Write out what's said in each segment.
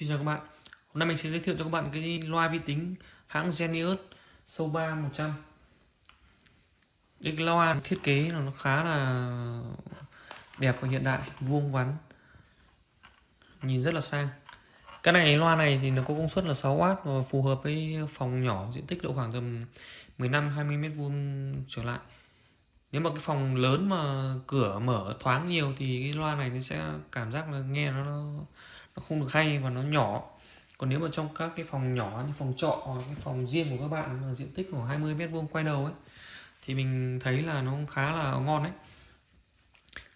Xin chào các bạn. Hôm nay mình sẽ giới thiệu cho các bạn cái loa vi tính hãng Genius Soba 100. Cái loa thiết kế nó khá là đẹp và hiện đại, vuông vắn, nhìn rất là sang. Cái loa này thì nó có công suất là 6W và phù hợp với phòng nhỏ, diện tích độ khoảng tầm 15-20 mét vuông trở lại. Nếu mà cái phòng lớn mà cửa mở thoáng nhiều thì cái loa này nó sẽ cảm giác là nghe nó không được hay và nó nhỏ. Còn nếu mà trong các cái phòng nhỏ như phòng trọ hoặc cái phòng riêng của các bạn diện tích khoảng 20 mét vuông quay đầu ấy thì mình thấy là nó khá là ngon đấy.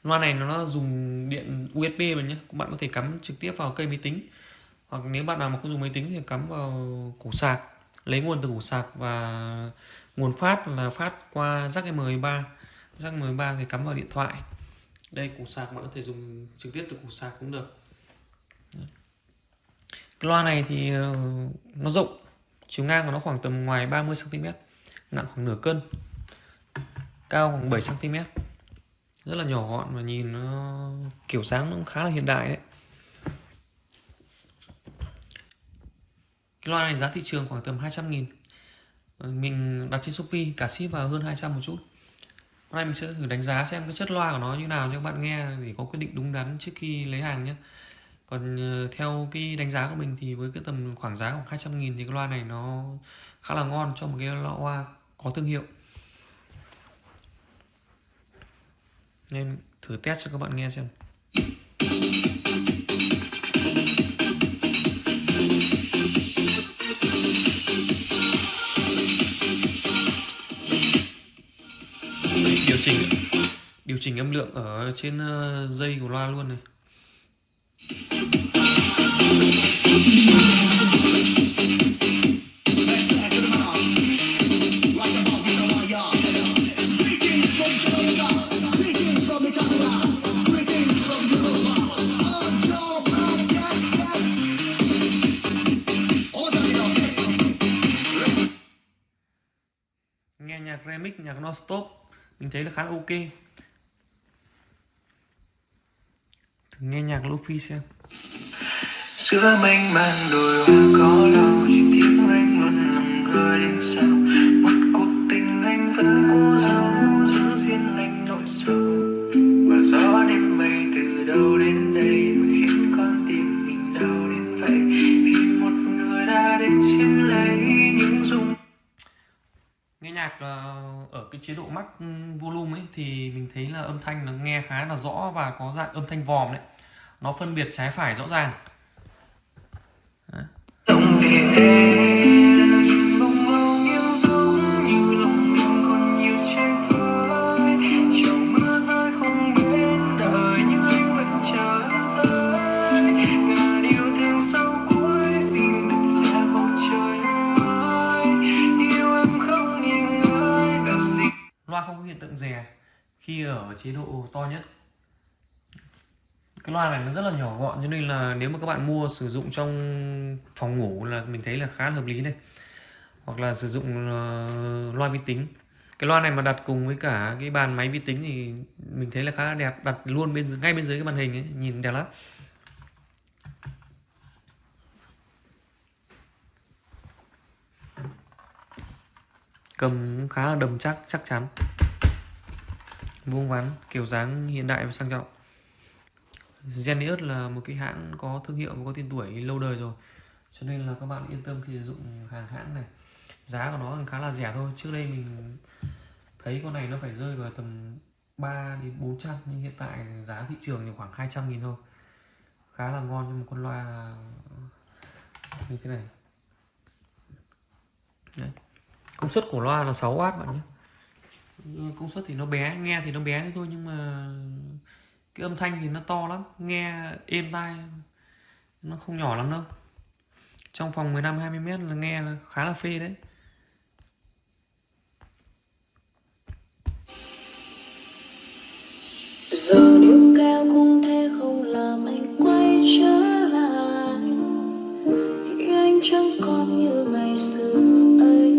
Loa này nó dùng điện USB mà nhé, các bạn có thể cắm trực tiếp vào cây máy tính, hoặc nếu bạn nào mà không dùng máy tính thì cắm vào củ sạc, lấy nguồn từ củ sạc, và nguồn phát là phát qua jack M3. Jack M3 thì cắm vào điện thoại. Đây, củ sạc bạn có thể dùng trực tiếp từ củ sạc cũng được. Cái loa này thì nó rộng, chiều ngang của nó khoảng tầm ngoài 30 cm, nặng khoảng nửa cân, cao khoảng 7 cm, rất là nhỏ gọn và nhìn nó kiểu dáng nó cũng khá là hiện đại đấy. Cái loa này giá thị trường khoảng tầm 200.000, mình đặt trên Shopee cả ship vào hơn 200 một chút. Hôm nay mình sẽ thử đánh giá xem cái chất loa của nó như nào cho các bạn nghe để có quyết định đúng đắn trước khi lấy hàng nhé. Còn theo cái đánh giá của mình thì với cái tầm khoảng giá khoảng 200.000 thì cái loa này nó khá là ngon cho một cái loa có thương hiệu. Nên thử test cho các bạn nghe xem. Điều chỉnh âm lượng ở trên dây của loa luôn này. Nghe nhạc remix, nhạc non-stop mình thấy là khá là ok. Thử nghe nhạc lo-fi xem. Giữa mênh mang đồi hoa có lâu, chỉ tiếng anh luôn lòng rơi đến sao. Một cuộc tình anh vẫn cố giấu, giữ riêng anh nỗi sầu. Và gió đêm mây từ đâu đến đây mà khiến con tim mình đau đến vậy. Vì một người đã đến chiếm lấy những dung. Nghe nhạc ở cái chế độ max volume ấy thì mình thấy là âm thanh nó nghe khá là rõ và có dạng âm thanh vòm đấy, nó phân biệt trái phải rõ ràng. Động về em, bông lâu yêu giống như lòng mình còn nhiều trên phơi. Chiều mưa rơi không đến đợi nhưng anh vẫn chờ tới. Ngàn yêu thương sau cuối xin đừng là bầu trời ơi. Yêu em không nghi ngơi cả gì. Loa không có hiện tượng rè khi ở chế độ to nhất. Cái loa này nó rất là nhỏ gọn cho nên là nếu mà các bạn mua sử dụng trong phòng ngủ là mình thấy là khá là hợp lý này, hoặc là sử dụng loa vi tính. Cái loa này mà đặt cùng với cả cái bàn máy vi tính thì mình thấy là khá là đẹp, đặt luôn ngay bên dưới cái màn hình ấy, nhìn đẹp lắm. Cầm cũng khá là đầm chắc chắn, vuông vắn, kiểu dáng hiện đại và sang trọng. Genius là một cái hãng có thương hiệu và có tên tuổi lâu đời rồi, cho nên là các bạn yên tâm khi sử dụng hàng hãng này. Giá của nó khá là rẻ thôi. Trước đây mình thấy con này nó phải rơi vào tầm 3 đến 400, nhưng hiện tại giá thị trường thì khoảng 200.000 thôi. Khá là ngon cho một con loa như thế này. Đấy. Công suất của loa là 6W bạn nhé. Công suất thì nó bé, nghe thì nó bé thế thôi, nhưng mà cái âm thanh thì nó to lắm, nghe êm tai, nó không nhỏ lắm đâu. Trong phòng 15-20 mét là nghe là khá là phê đấy. Giờ níu kéo cũng thế không làm anh quay trở lại, khi anh chẳng còn như ngày xưa ấy.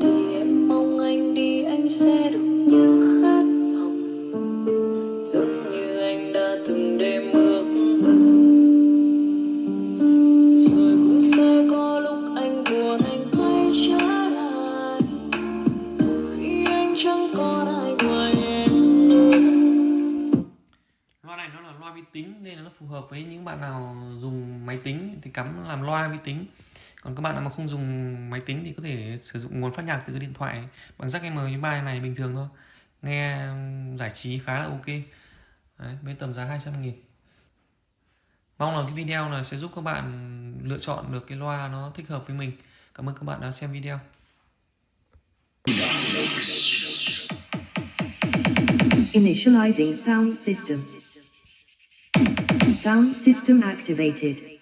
Thì em mong anh đi, anh sẽ được như khát vọng, giống như anh đã từng đêm ước mơ. tính nên là nó phù hợp với những bạn nào dùng máy tính thì cắm làm loa vi tính. Còn các bạn nào mà không dùng máy tính thì có thể sử dụng nguồn phát nhạc từ cái điện thoại bằng jack M3 này bình thường thôi, nghe giải trí khá là ok. Đấy, với tầm giá 200.000. Mong là cái video này sẽ giúp các bạn lựa chọn được cái loa nó thích hợp với mình. Cảm ơn các bạn đã xem video. Initializing sound system. Sound system activated.